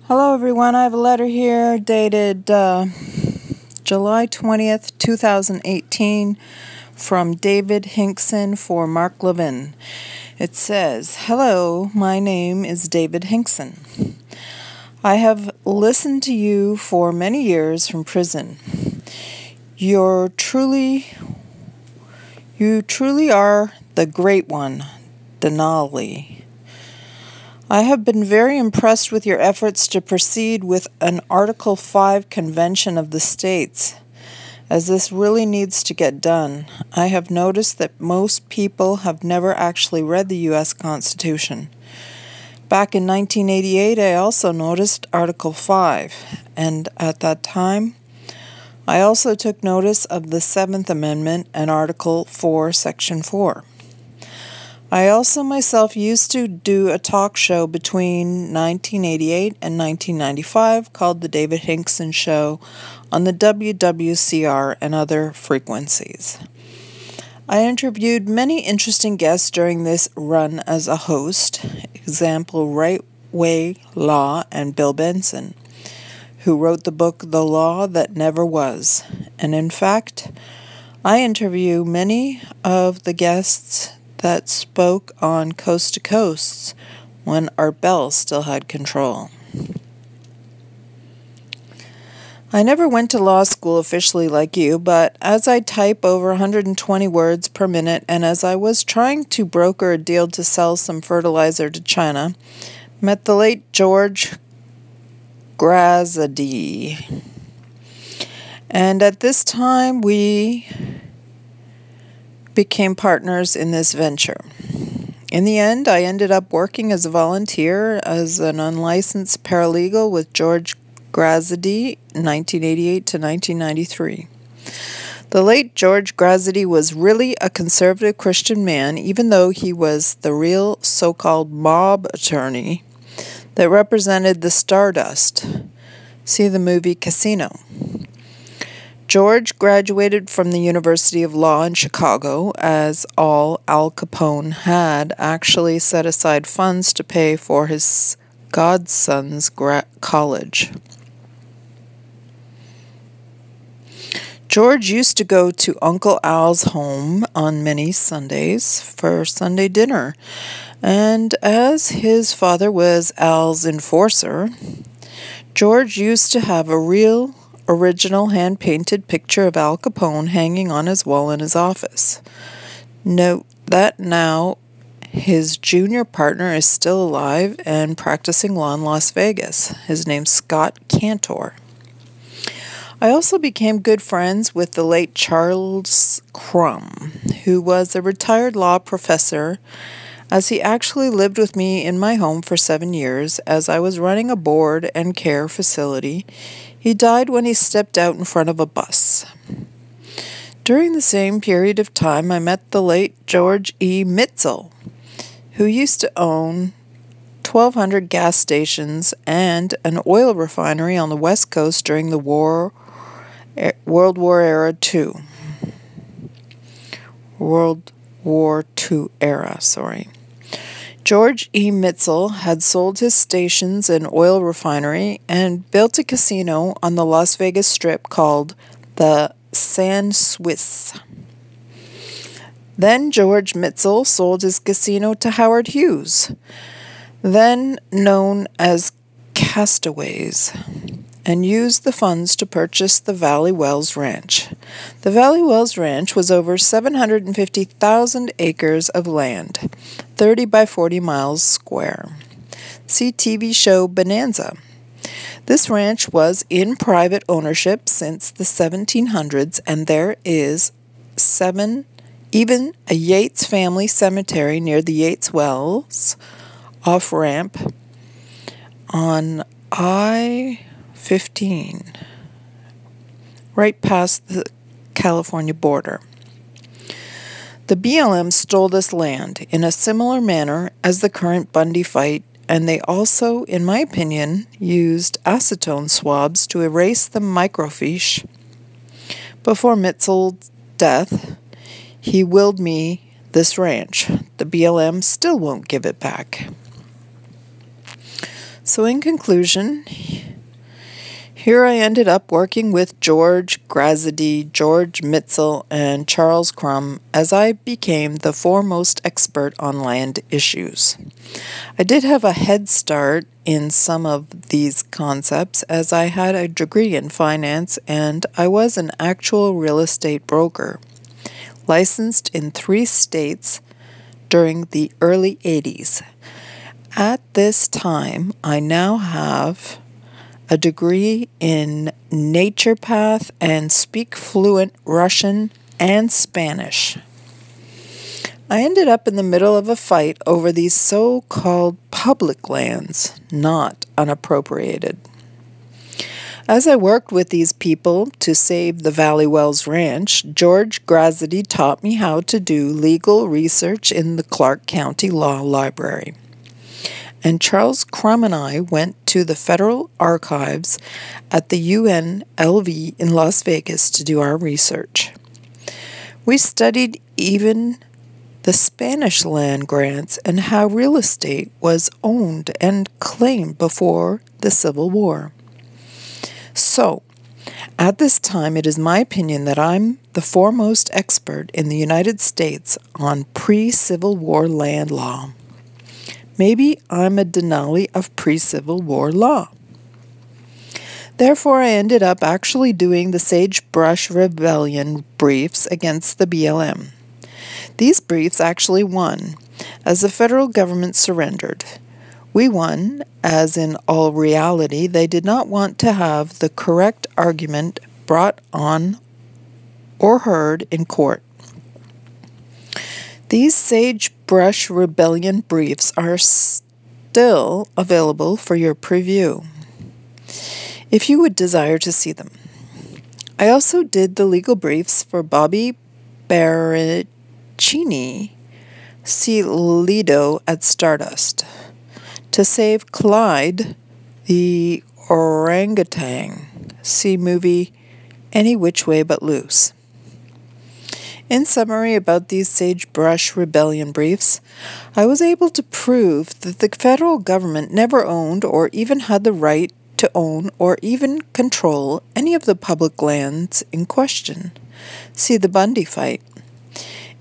Hello everyone, I have a letter here dated July 20th, 2018 from David Hinkson for Mark Levin. It says, "Hello, my name is David Hinkson. I have listened to you for many years from prison. You truly are the great one, Denali. I have been very impressed with your efforts to proceed with an Article 5 Convention of the States, as this really needs to get done. I have noticed that most people have never actually read the U.S. Constitution. Back in 1988, I also noticed Article 5, and at that time, I also took notice of the 7th Amendment and Article 4, Section 4. I also myself used to do a talk show between 1988 and 1995 called The David Hinkson Show on the WWCR and other frequencies. I interviewed many interesting guests during this run as a host, example Right Way Law and Bill Benson, who wrote the book The Law That Never Was. And in fact, I interview many of the guests that spoke on Coast to Coast when Art Bell still had control. I never went to law school officially like you, but as I type over 120 words per minute and as I was trying to broker a deal to sell some fertilizer to China, met the late George Grazady. And at this time we became partners in this venture. In the end, I ended up working as a volunteer as an unlicensed paralegal with George Grazady, 1988 to 1993. The late George Grazady was really a conservative Christian man, even though he was the real so-called mob attorney that represented the Stardust. See the movie Casino. George graduated from the University of Law in Chicago, as all Al Capone had actually set aside funds to pay for his godson's college. George used to go to Uncle Al's home on many Sundays for Sunday dinner, and as his father was Al's enforcer, George used to have a real original hand-painted picture of Al Capone hanging on his wall in his office. Note that now his junior partner is still alive and practicing law in Las Vegas. His name's Scott Cantor. I also became good friends with the late Charles Crum, who was a retired law professor, as he actually lived with me in my home for 7 years as I was running a board and care facility. He died when he stepped out in front of a bus. During the same period of time, I met the late George E. Mitzel, who used to own 1,200 gas stations and an oil refinery on the West Coast during the World War era II. George E. Mitzel had sold his stations and oil refinery and built a casino on the Las Vegas Strip called the San Suisse. Then George Mitzel sold his casino to Howard Hughes, then known as Castaways, and used the funds to purchase the Valley Wells Ranch. The Valley Wells Ranch was over 750,000 acres of land, 30 by 40 miles square. See TV show Bonanza. This ranch was in private ownership since the 1700s, and there is even a Yates family cemetery near the Yates Wells off-ramp on I-15, right past the California border. The BLM stole this land in a similar manner as the current Bundy fight, and they also, in my opinion, used acetone swabs to erase the microfiche. Before Mitzel's death, he willed me this ranch. The BLM still won't give it back. So in conclusion, here I ended up working with George Grasady, George Mitzel, and Charles Crum as I became the foremost expert on land issues. I did have a head start in some of these concepts as I had a degree in finance and I was an actual real estate broker, licensed in 3 states during the early 80s. At this time, I now have a degree in naturopath and speak fluent Russian and Spanish. I ended up in the middle of a fight over these so-called public lands, not unappropriated. As I worked with these people to save the Valley Wells Ranch, George Grasady taught me how to do legal research in the Clark County Law Library. And Charles Crum and I went to the Federal Archives at the UNLV in Las Vegas to do our research. We studied even the Spanish land grants and how real estate was owned and claimed before the Civil War. So, at this time, it is my opinion that I'm the foremost expert in the United States on pre-Civil War land law. Maybe I'm a Denali of pre-Civil War law. Therefore, I ended up actually doing the Sagebrush Rebellion briefs against the BLM. These briefs actually won, as the federal government surrendered. We won, as in all reality, they did not want to have the correct argument brought on or heard in court. These Sagebrush Rebellion briefs are still available for your preview, if you would desire to see them. I also did the legal briefs for Bobby Baracchini, see Lido at Stardust, to save Clyde the orangutan, see movie Any Which Way But Loose. In summary about these Sagebrush Rebellion briefs, I was able to prove that the federal government never owned or even had the right to own or even control any of the public lands in question. See the Bundy fight.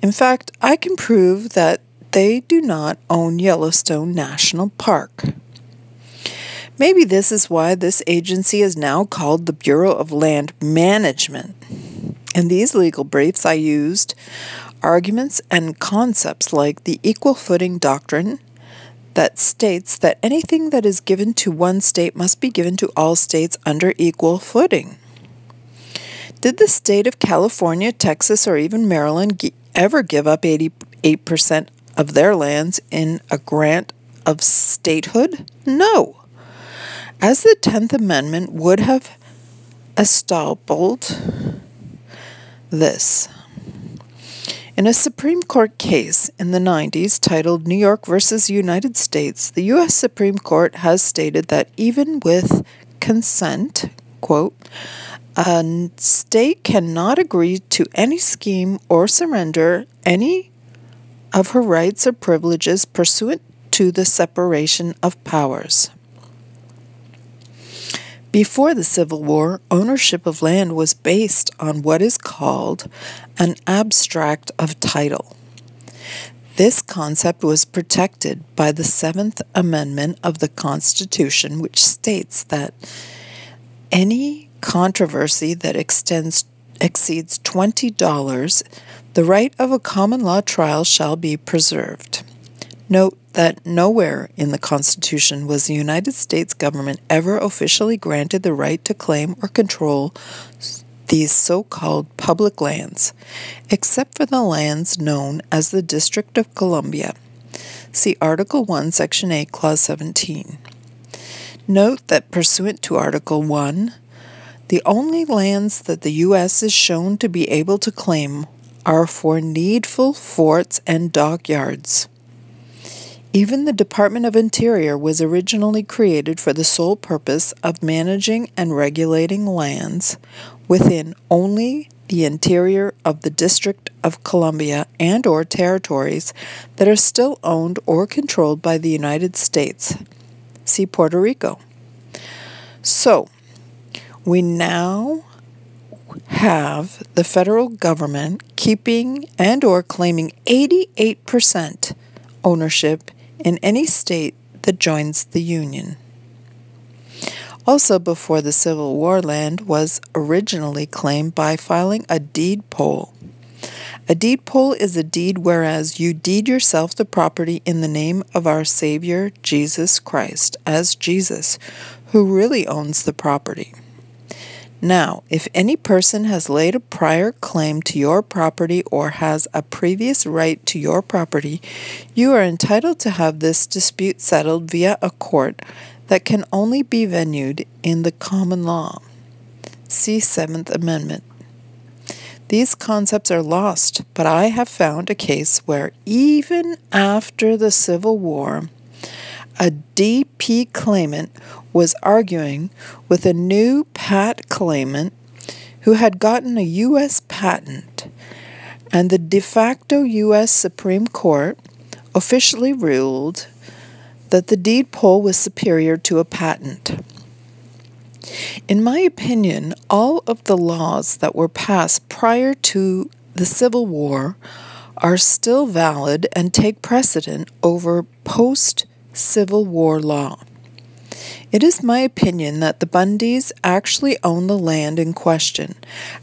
In fact, I can prove that they do not own Yellowstone National Park. Maybe this is why this agency is now called the Bureau of Land Management. In these legal briefs, I used arguments and concepts like the equal footing doctrine that states that anything that is given to one state must be given to all states under equal footing. Did the state of California, Texas, or even Maryland ever give up 88% of their lands in a grant of statehood? No. As the 10th Amendment would have established this. In a Supreme Court case in the 90s titled New York versus United States, the U.S. Supreme Court has stated that even with consent, quote, a state cannot agree to any scheme or surrender any of her rights or privileges pursuant to the separation of powers. Before the Civil War, ownership of land was based on what is called an abstract of title. This concept was protected by the 7th Amendment of the Constitution, which states that any controversy that exceeds $20, the right of a common law trial shall be preserved. Note that nowhere in the Constitution was the United States government ever officially granted the right to claim or control these so-called public lands, except for the lands known as the District of Columbia. See Article 1, Section 8, Clause 17. Note that pursuant to Article 1, the only lands that the U.S. is shown to be able to claim are for needful forts and dockyards. Even the Department of Interior was originally created for the sole purpose of managing and regulating lands within only the interior of the District of Columbia and/or territories that are still owned or controlled by the United States. See Puerto Rico. So, we now have the federal government keeping and or claiming 88% ownership in any state that joins the Union. Also, before the Civil War, land was originally claimed by filing a deed poll. A deed poll is a deed whereas you deed yourself the property in the name of our Savior, Jesus Christ, as Jesus, who really owns the property. Now, if any person has laid a prior claim to your property or has a previous right to your property, you are entitled to have this dispute settled via a court that can only be venued in the common law. See Seventh Amendment. These concepts are lost, but I have found a case where even after the Civil War, a DP claimant was arguing with a new pat claimant who had gotten a U.S. patent, and the de facto U.S. Supreme Court officially ruled that the deed poll was superior to a patent. In my opinion, all of the laws that were passed prior to the Civil War are still valid and take precedent over post-Civil War law. It is my opinion that the Bundys actually own the land in question,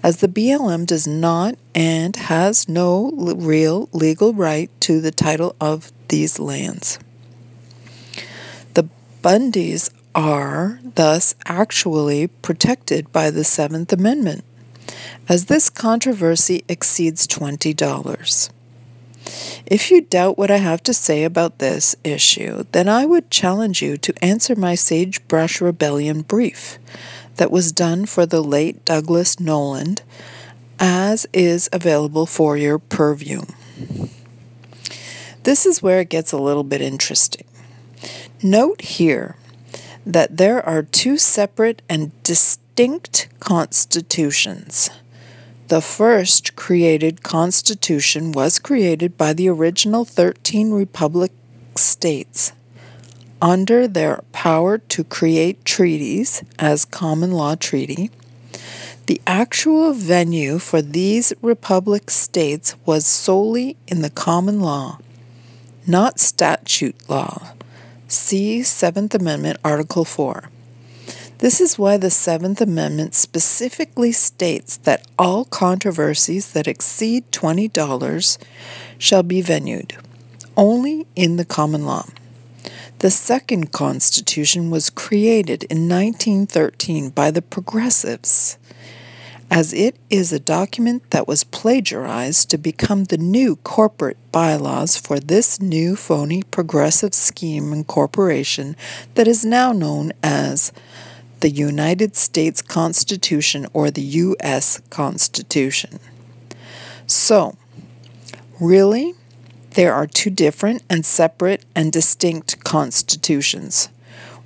as the BLM does not and has no real legal right to the title of these lands. The Bundys are thus actually protected by the Seventh Amendment, as this controversy exceeds $20. If you doubt what I have to say about this issue, then I would challenge you to answer my Sagebrush Rebellion brief that was done for the late Douglas Noland, as is available for your purview. This is where it gets a little bit interesting. Note here that there are two separate and distinct constitutions. The first created constitution was created by the original 13 republic states under their power to create treaties as common law treaty. The actual venue for these republic states was solely in the common law, not statute law. See Seventh Amendment, Article 4. This is why the Seventh Amendment specifically states that all controversies that exceed $20 shall be venued, only in the common law. The second Constitution was created in 1913 by the Progressives, as it is a document that was plagiarized to become the new corporate bylaws for this new phony progressive scheme and corporation that is now known as the United States Constitution or the U.S. Constitution. So, really, there are two different and separate and distinct constitutions.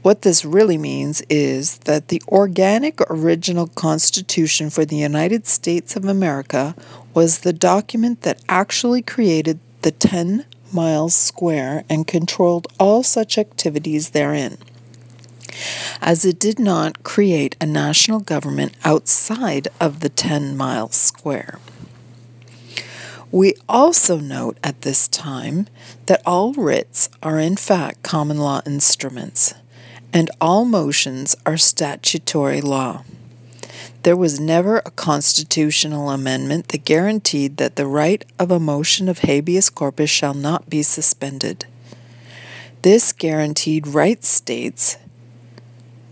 What this really means is that the organic original Constitution for the United States of America was the document that actually created the 10 miles square and controlled all such activities therein, as it did not create a national government outside of the 10 miles square. We also note at this time that all writs are in fact common law instruments, and all motions are statutory law. There was never a constitutional amendment that guaranteed that the right of a motion of habeas corpus shall not be suspended. This guaranteed right states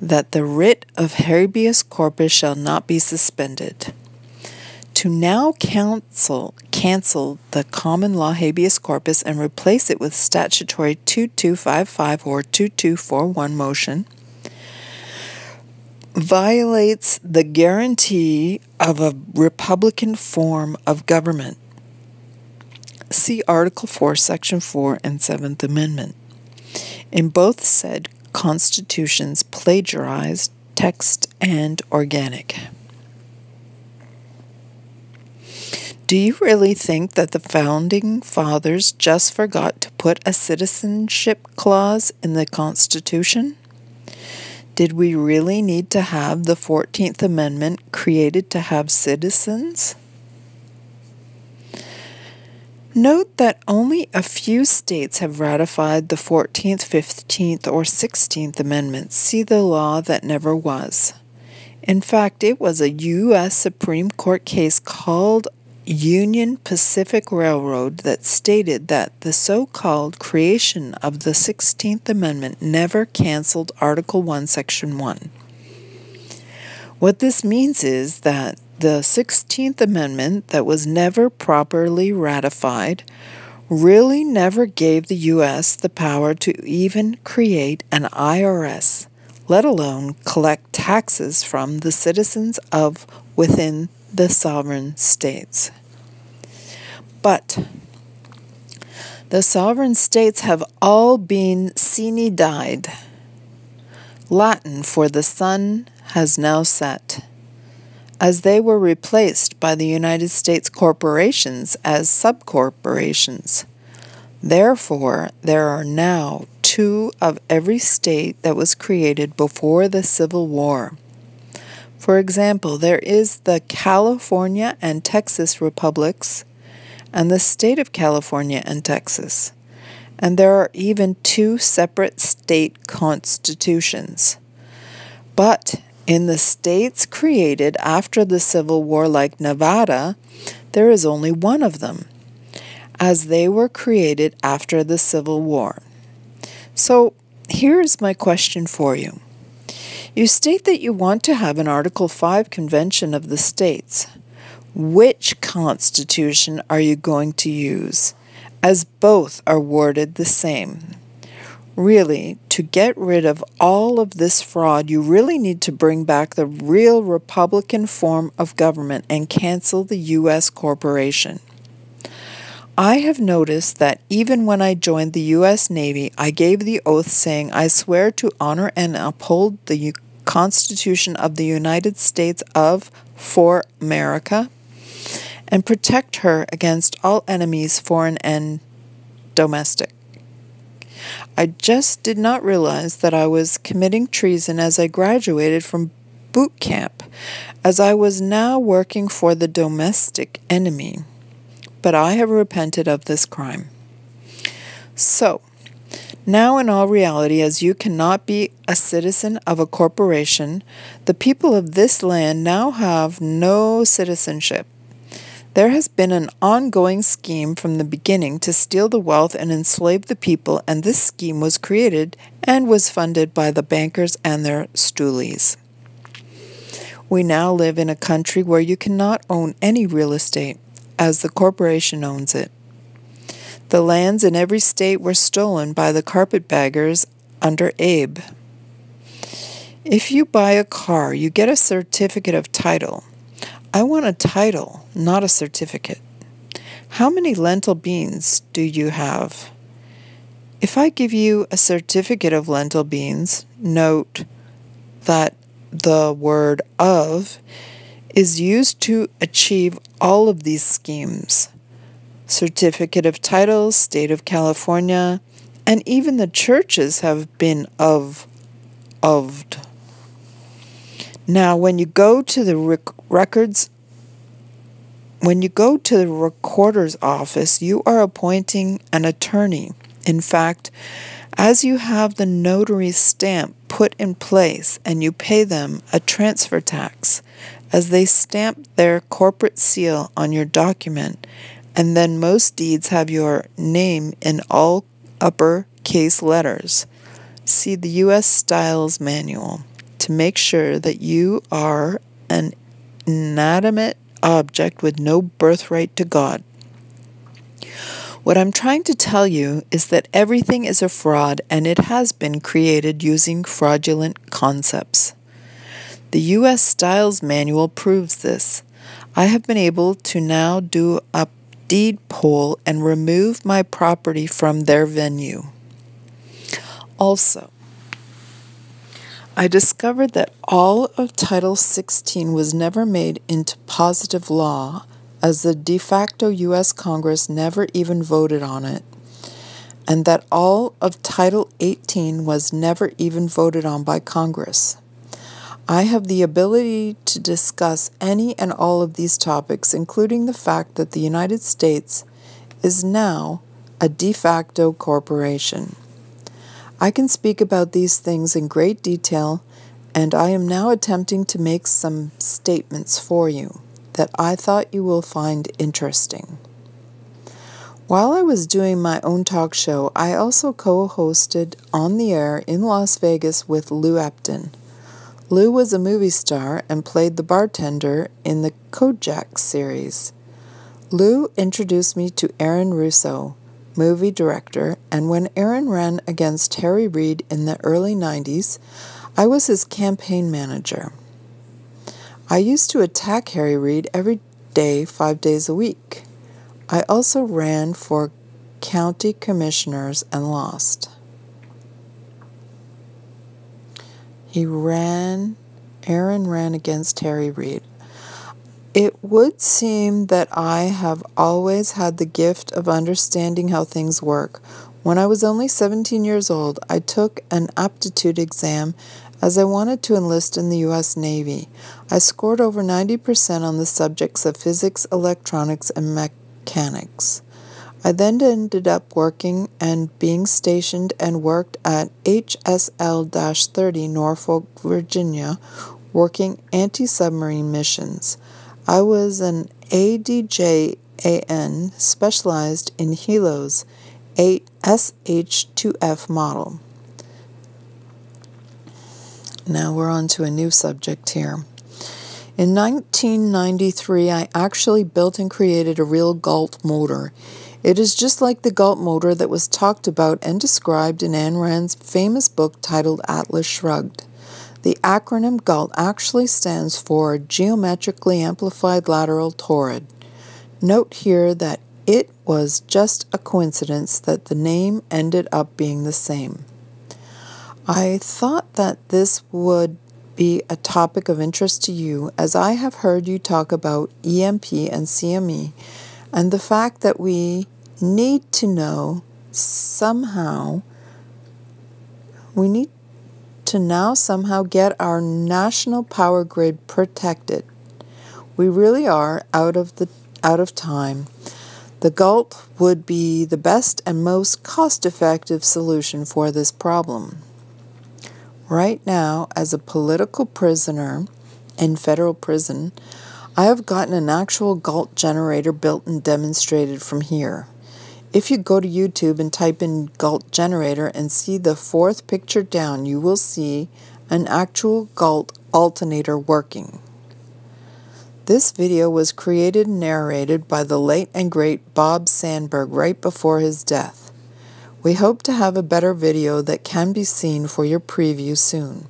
that the writ of habeas corpus shall not be suspended. To now cancel the common law habeas corpus and replace it with statutory 2255 or 2241 motion violates the guarantee of a republican form of government. See Article 4, Section 4 and 7th Amendment. In both said constitutions plagiarized text and organic. Do you really think that the Founding Fathers just forgot to put a citizenship clause in the Constitution? Did we really need to have the 14th Amendment created to have citizens? Note that only a few states have ratified the 14th, 15th, or 16th Amendments. See the law that never was. In fact, it was a U.S. Supreme Court case called Union Pacific Railroad that stated that the so-called creation of the 16th Amendment never canceled Article 1, Section 1. What this means is that the 16th Amendment that was never properly ratified really never gave the U.S. the power to even create an IRS, let alone collect taxes from the citizens of within the sovereign states. But the sovereign states have all been sine died, Latin for the sun has now set, as they were replaced by the United States corporations as subcorporations. Therefore, there are now 2 of every state that was created before the Civil War. For example, there is the California and Texas republics and the state of California and Texas. And there are even 2 separate state constitutions. But in the states created after the Civil War, like Nevada, there is only 1 of them, as they were created after the Civil War. So here's my question for you. You state that you want to have an Article 5 convention of the states. Which constitution are you going to use, as both are worded the same? Really, to get rid of all of this fraud, you really need to bring back the real Republican form of government and cancel the U.S. corporation. I have noticed that even when I joined the U.S. Navy, I gave the oath saying, I swear to honor and uphold the Constitution of the United States for America, and protect her against all enemies, foreign and domestic. I just did not realize that I was committing treason as I graduated from boot camp, as I was now working for the domestic enemy. But I have repented of this crime. So, now in all reality, as you cannot be a citizen of a corporation, the people of this land now have no citizenship. There has been an ongoing scheme from the beginning to steal the wealth and enslave the people, and this scheme was created and was funded by the bankers and their stoolies. We now live in a country where you cannot own any real estate, as the corporation owns it. The lands in every state were stolen by the carpetbaggers under Abe. If you buy a car, you get a certificate of title. I want a title, not a certificate. How many lentil beans do you have? If I give you a certificate of lentil beans, note that the word of is used to achieve all of these schemes. Certificate of title, State of California, and even the churches have been oved. Now, when you go to the recorder's office, you are appointing an attorney. In fact, as you have the notary's stamp put in place and you pay them a transfer tax, as they stamp their corporate seal on your document, and then most deeds have your name in all uppercase letters. See the U.S. Styles Manual to make sure that you are an inanimate object with no birthright to God. What I'm trying to tell you is that everything is a fraud, and it has been created using fraudulent concepts. The U.S. Styles Manual proves this. I have been able to now do a deed poll and remove my property from their venue. Also, I discovered that all of Title 16 was never made into positive law, as the de facto U.S. Congress never even voted on it. and that all of Title 18 was never even voted on by Congress. I have the ability to discuss any and all of these topics, including the fact that the United States is now a de facto corporation. I can speak about these things in great detail, and I am now attempting to make some statements for you that I thought you will find interesting. While I was doing my own talk show, I also co-hosted On the Air in Las Vegas with Lou Epton. Lou was a movie star and played the bartender in the Kojak series. Lou introduced me to Aaron Russo, movie director, and when Aaron ran against Harry Reid in the early 90s, I was his campaign manager. I used to attack Harry Reid every day, 5 days a week. I also ran for county commissioners and lost. Aaron ran against Harry Reid. It would seem that I have always had the gift of understanding how things work. When I was only 17 years old, I took an aptitude exam as I wanted to enlist in the U.S. Navy. I scored over 90% on the subjects of physics, electronics, and mechanics. I then ended up working and being stationed and worked at HSL-30 Norfolk, Virginia, working anti-submarine missions. I was an ADJAN specialized in Helo's 8 SH-2F model. Now we're on to a new subject here. In 1993, I actually built and created a real Galt motor. It is just like the Galt motor that was talked about and described in Ayn Rand's famous book titled Atlas Shrugged. The acronym GALT actually stands for Geometrically Amplified Lateral Torus. Note here that it was just a coincidence that the name ended up being the same. I thought that this would be a topic of interest to you, as I have heard you talk about EMP and CME, and the fact that we need to now somehow get our national power grid protected. We really are out of time. The GALT would be the best and most cost-effective solution for this problem. Right now, as a political prisoner in federal prison, I have gotten an actual GALT generator built and demonstrated from here. If you go to YouTube and type in GALT generator and see the fourth picture down, you will see an actual GALT alternator working. This video was created and narrated by the late and great Bob Sandberg right before his death. We hope to have a better video that can be seen for your preview soon.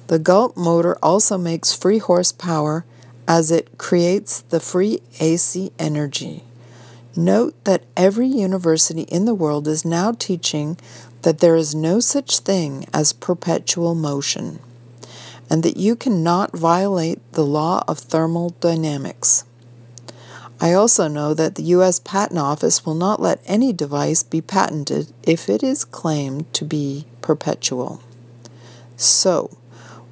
The GALT motor also makes free horsepower as it creates the free AC energy. Note that every university in the world is now teaching that there is no such thing as perpetual motion, and that you cannot violate the law of thermodynamics. I also know that the U.S. Patent Office will not let any device be patented if it is claimed to be perpetual. So,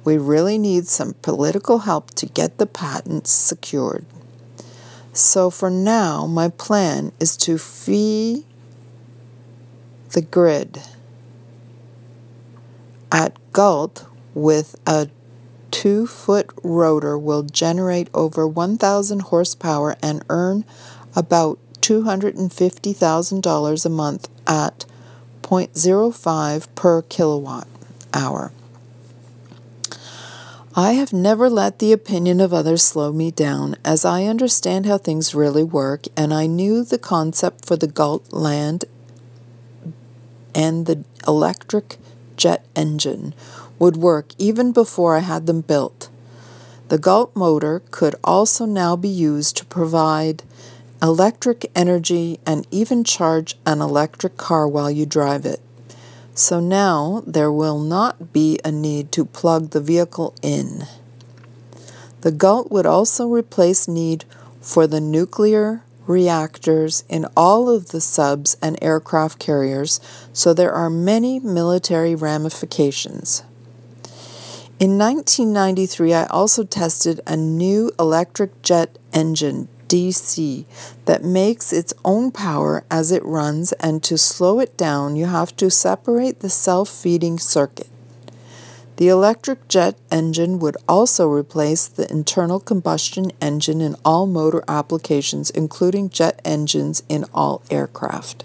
we really need some political help to get the patents secured. So for now, my plan is to feed the grid at GALT with a 2-foot rotor will generate over 1,000 horsepower and earn about $250,000 a month at 0.05 per kilowatt hour. I have never let the opinion of others slow me down, as I understand how things really work, and I knew the concept for the GALT land and the electric jet engine would work even before I had them built. The GALT motor could also now be used to provide electric energy and even charge an electric car while you drive it. So now there will not be a need to plug the vehicle in. The GALT would also replace need for the nuclear reactors in all of the subs and aircraft carriers, so there are many military ramifications. In 1993, I also tested a new electric jet engine, DC, that makes its own power as it runs, and to slow it down, you have to separate the self-feeding circuit. The electric jet engine would also replace the internal combustion engine in all motor applications, including jet engines in all aircraft.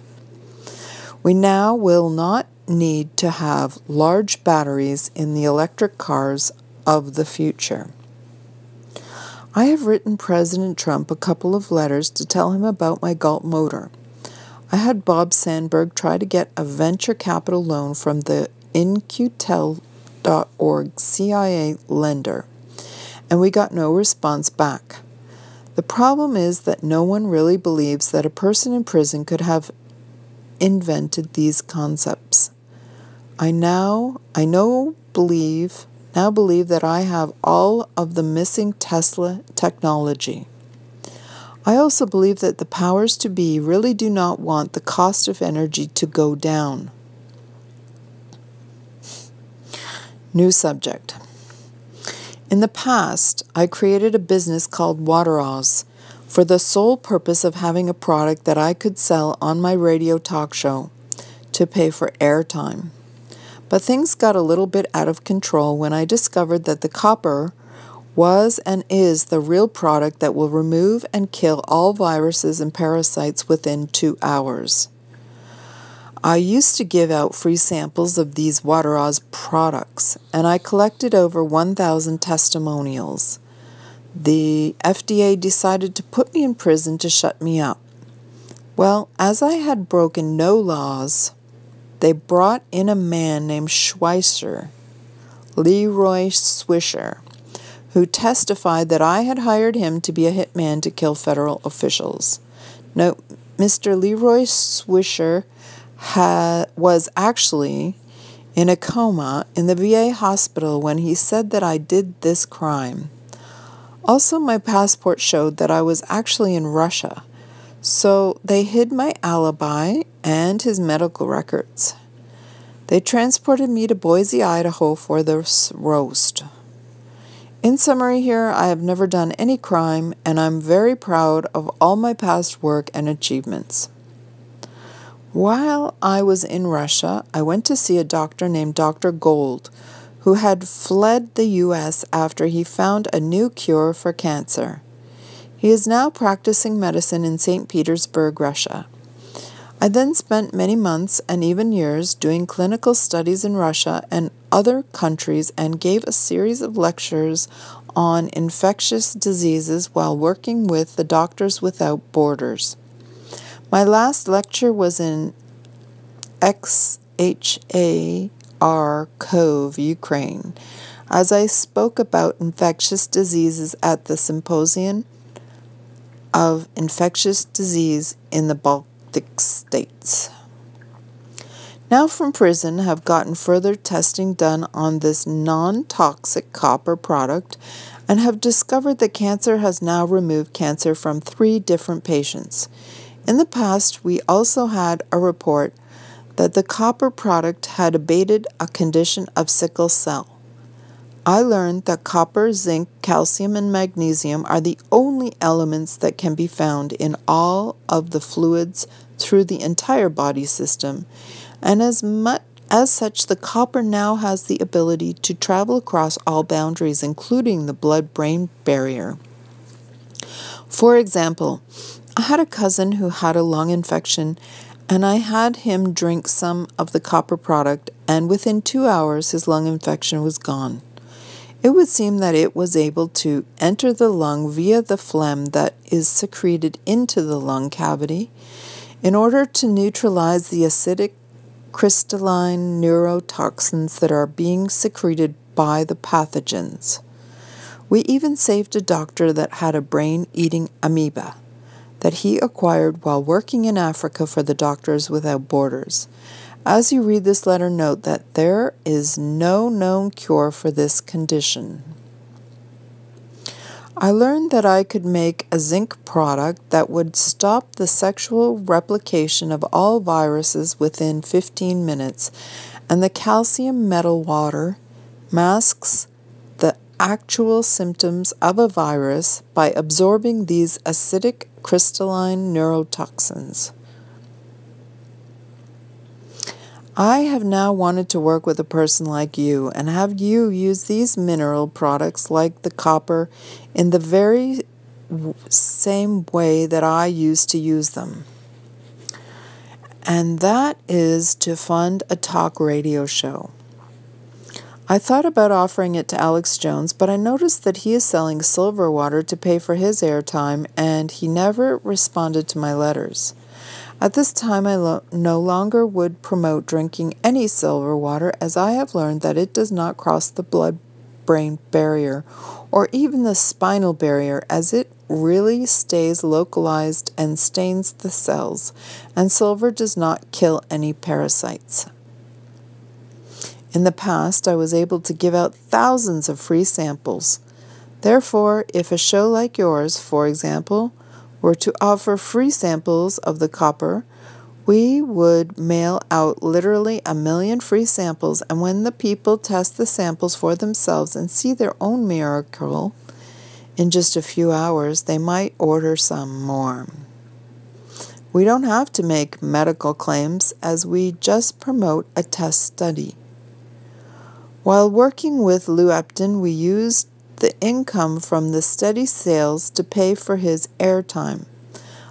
We now will not need to have large batteries in the electric cars of the future. I have written President Trump a couple of letters to tell him about my Galt motor. I had Bob Sandberg try to get a venture capital loan from the InQtel.org CIA lender, and we got no response back. The problem is that no one really believes that a person in prison could have invented these concepts. I now believe that I have all of the missing Tesla technology. I also believe that the powers to be really do not want the cost of energy to go down. New subject. In the past, I created a business called Waterose for the sole purpose of having a product that I could sell on my radio talk show to pay for airtime. But things got a little bit out of control when I discovered that the copper was and is the real product that will remove and kill all viruses and parasites within 2 hours. I used to give out free samples of these Waterose products, and I collected over 1,000 testimonials. The FDA decided to put me in prison to shut me up. Well, as I had broken no laws, they brought in a man named Leroy Swisher, who testified that I had hired him to be a hitman to kill federal officials. Now, Mr. Leroy Swisher was actually in a coma in the VA hospital when he said that I did this crime. Also, my passport showed that I was actually in Russia, so they hid my alibi and his medical records. They transported me to Boise, Idaho for the roast. In summary here, I have never done any crime, and I'm very proud of all my past work and achievements. While I was in Russia, I went to see a doctor named Dr. Gold, who had fled the U.S. after he found a new cure for cancer. He is now practicing medicine in St. Petersburg, Russia. I then spent many months and even years doing clinical studies in Russia and other countries and gave a series of lectures on infectious diseases while working with the Doctors Without Borders. My last lecture was in XHAR Cove, Ukraine, as I spoke about infectious diseases at the Symposium of Infectious Disease in the Baltic States. Now from prison, have gotten further testing done on this non-toxic copper product and have discovered that cancer has now removed cancer from 3 different patients. In the past, we also had a report that the copper product had abated a condition of sickle cell. I learned that copper, zinc, calcium, and magnesium are the only elements that can be found in all of the fluids through the entire body system, and as such, the copper now has the ability to travel across all boundaries, including the blood-brain barrier. For example, I had a cousin who had a lung infection, and I had him drink some of the copper product, and within 2 hours his lung infection was gone. It would seem that it was able to enter the lung via the phlegm that is secreted into the lung cavity in order to neutralize the acidic crystalline neurotoxins that are being secreted by the pathogens. We even saved a doctor that had a brain-eating amoeba that he acquired while working in Africa for the Doctors Without Borders. As you read this letter, note that there is no known cure for this condition. I learned that I could make a zinc product that would stop the sexual replication of all viruses within 15 minutes, and the calcium metal water masks the actual symptoms of a virus by absorbing these acidic crystalline neurotoxins. I have now wanted to work with a person like you and have you use these mineral products like the copper in the very same way that I used to use them. And that is to fund a talk radio show. I thought about offering it to Alex Jones, but I noticed that he is selling silver water to pay for his airtime, and he never responded to my letters. At this time, I no longer would promote drinking any silver water, as I have learned that it does not cross the blood-brain barrier or even the spinal barrier, as it really stays localized and stains the cells, and silver does not kill any parasites. In the past, I was able to give out thousands of free samples. Therefore, if a show like yours, for example, were to offer free samples of the copper, we would mail out literally 1 million free samples, and when the people test the samples for themselves and see their own miracle in just a few hours, they might order some more. We don't have to make medical claims, as we just promote a test study. While working with Lou Epton, we used the income from the steady sales to pay for his airtime.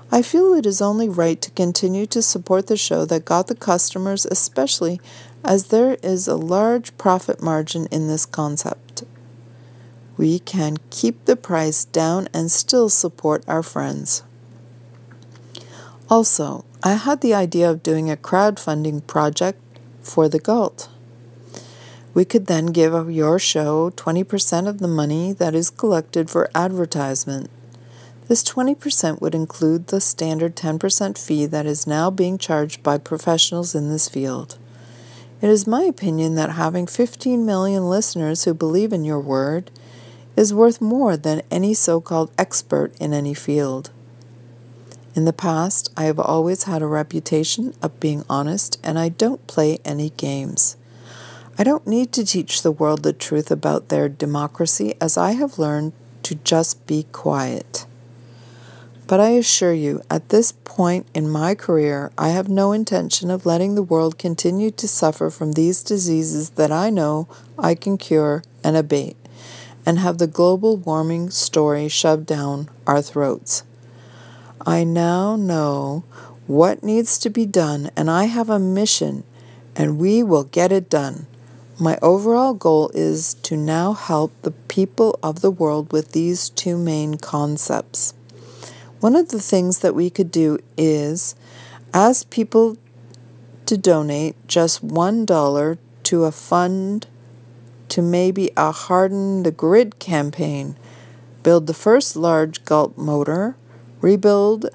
I feel it is only right to continue to support the show that got the customers, especially as there is a large profit margin in this concept. We can keep the price down and still support our friends. Also, I had the idea of doing a crowdfunding project for the Galt. We could then give your show 20% of the money that is collected for advertisement. This 20% would include the standard 10% fee that is now being charged by professionals in this field. It is my opinion that having 15 million listeners who believe in your word is worth more than any so-called expert in any field. In the past, I have always had a reputation of being honest, and I don't play any games. I don't need to teach the world the truth about their democracy, as I have learned to just be quiet. But I assure you, at this point in my career, I have no intention of letting the world continue to suffer from these diseases that I know I can cure and abate, and have the global warming story shoved down our throats. I now know what needs to be done, and I have a mission, and we will get it done. My overall goal is to now help the people of the world with these two main concepts. One of the things that we could do is ask people to donate just $1 to a fund to maybe a Harden the Grid campaign, build the first large Galt motor, rebuild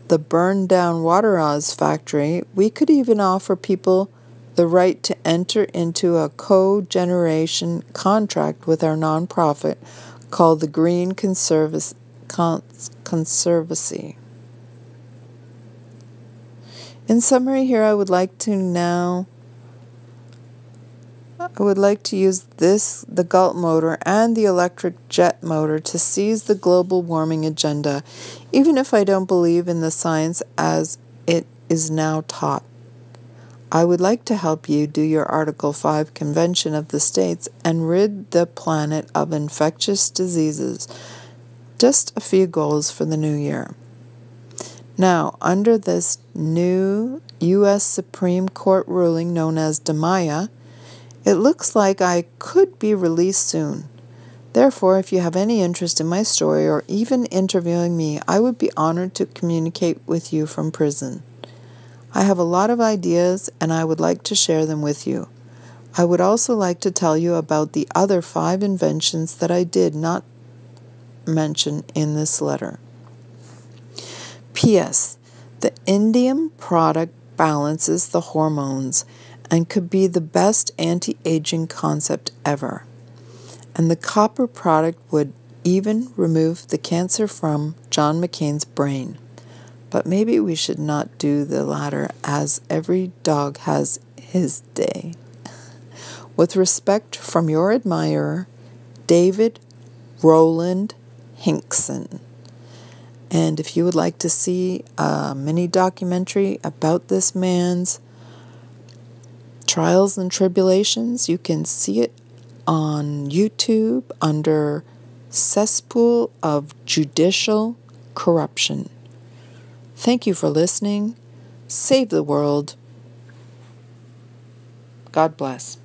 the burned-down Waterause factory. We could even offer people the right to enter into a co-generation contract with our nonprofit called the Green Conservancy. In summary here, I would like to use the Galt motor and the electric jet motor to seize the global warming agenda, even if I don't believe in the science as it is now taught. I would like to help you do your Article 5 Convention of the States and rid the planet of infectious diseases. Just a few goals for the new year. Now, under this new U.S. Supreme Court ruling known as DiMaia, it looks like I could be released soon. Therefore, if you have any interest in my story or even interviewing me, I would be honored to communicate with you from prison. I have a lot of ideas, and I would like to share them with you. I would also like to tell you about the other 5 inventions that I did not mention in this letter. P.S. The indium product balances the hormones and could be the best anti-aging concept ever. And the copper product would even removed the cancer from John McCain's brain. But maybe we should not do the latter, as every dog has his day. With respect from your admirer, David Roland Hinkson. And if you would like to see a mini documentary about this man's trials and tribulations, you can see it on YouTube under Cesspool of Judicial Corruption. Thank you for listening. Save the world. God bless.